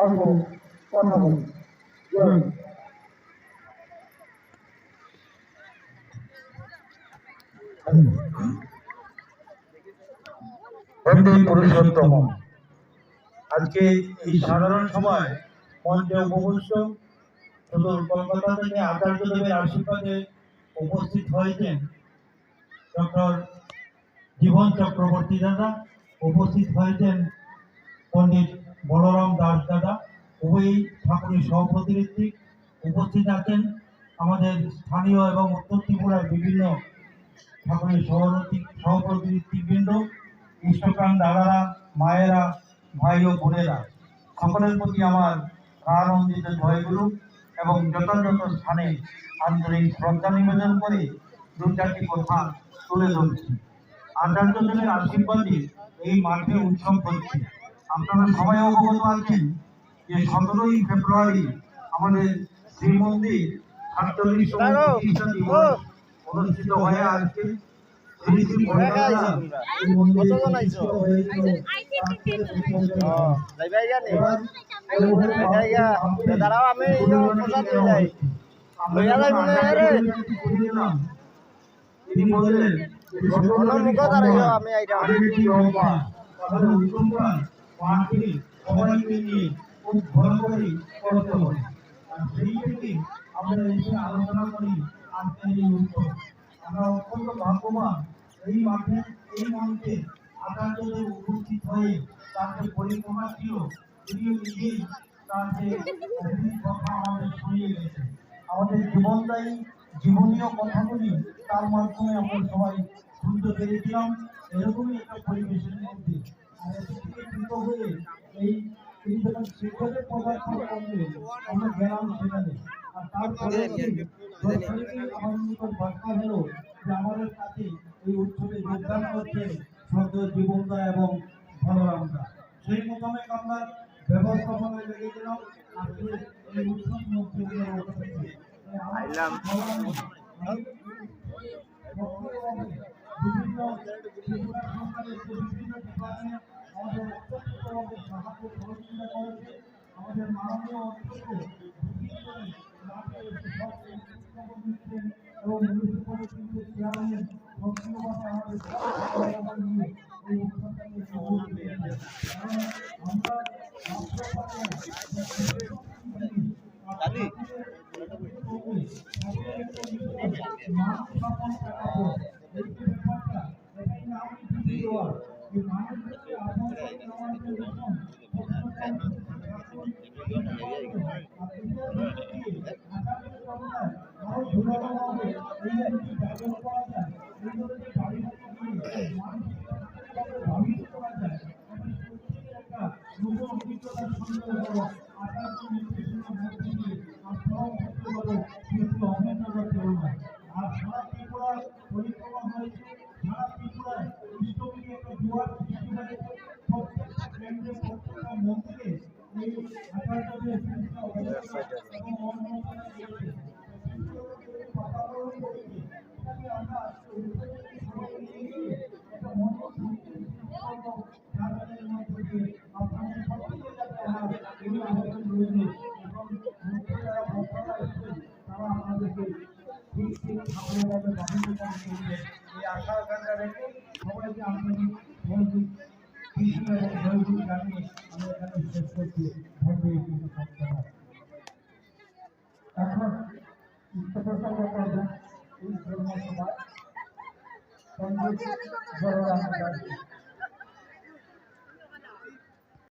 অল্প কথা বলি। বন্দে পুরুষোত্তম। আজকে এই সাধারণ সভায় মঞ্চে উপবিষ্ট সুদূর কলকাতা থেকে আচার্যদেবের আশীর্বাদে উপস্থিত হয়েছেন ডক্টর জীবন চক্রবর্তী দাদা, উপস্থিত হয়েছেন পণ্ডিত বলরাম দাস দাদা, উভয়ই ঠাকুরের সহপ্রতিনিধি। উপস্থিত আছেন আমাদের স্থানীয় এবং উত্তর ত্রিপুরার বিভিন্ন ঠাকুরের সহপ্রতিনিধিবৃন্দ, ইষ্টপ্রাণ দাদারা, মায়েরা, ভাই ও বোনেরা, সকলের প্রতি আমার আনন্দিত জয়গুরু এবং যথাযথ স্থানে আন্তরিক শ্রদ্ধা নিবেদন করে দু চারটি কথা তুলে ধরছি। আচার্যদেবের আশীর্বাদে এই মাঠে উৎসব হচ্ছে। আপনারা সবাই অবগত আছেন যে 17ই ফেব্রুয়ারি আমাদের শ্রীমন্দির ৪৭তম প্রতিষ্ঠা দিবস অনুষ্ঠিত হয়ে আজকে তিনি বললেন সবাইকে নিয়ে খুব ভালো করে করতে হবে। সেই থেকে আমরা এসে আলোচনা করি আজকের এই উৎসব। আমরা অত্যন্ত ভাগ্যবান এই মাঠে এই মঞ্চে আচার্যদের উপস্থিত হয়ে তার যে পরিক্রমা ছিল তিনি নিজেই তার যে কথা আমাদের শুনিয়ে গেছে। আমাদের জীবনদায়ী জীবনীয় কথাগুলি তার মাধ্যমে আমরা সবাই শুনতে পেরেছিলাম। এরকমই একটা পরিবেশের মধ্যে হয়ে এই তিনি যখন শিক্ষকের পদার্থ করলে আমরা গেলাম সেখানে। আর তারপরে আমার নিকট বার্তা হলো যে আমাদের কাছে এই উৎসবে যোগদান করছে শ্রদ্ধেয় জীবনদা এবং বলরামদা। সেই মোতাবেক আমরা ব্যবস্থাপনায় লেগে গেলাম। আজকে এই উৎসব মধ্যে বিভিন্ন ত্রিপুরা সরকারের বিভিন্ন ডিপার্টমেন্ট আমাদের অত্যন্তভাবে সাহায্য সহযোগিতা করেছে। আমাদের মাননীয় অধ্যক্ষ এবং মিউনিসিপ্যাল চেয়ারম্যান সক্রিয়ভাবে আমাদের নিয়ে এই অনুষ্ঠানটাকে এই আশা আকাঙ্ক্ষা রেখে সবাইকে আন্তরিক জানিয়ে আমরা এখানে শেষ করছি। এখন ইষ্টপ্রসঙ্গ করবেন এই ধর্মসভায় পণ্ডিত বলরাম দাস।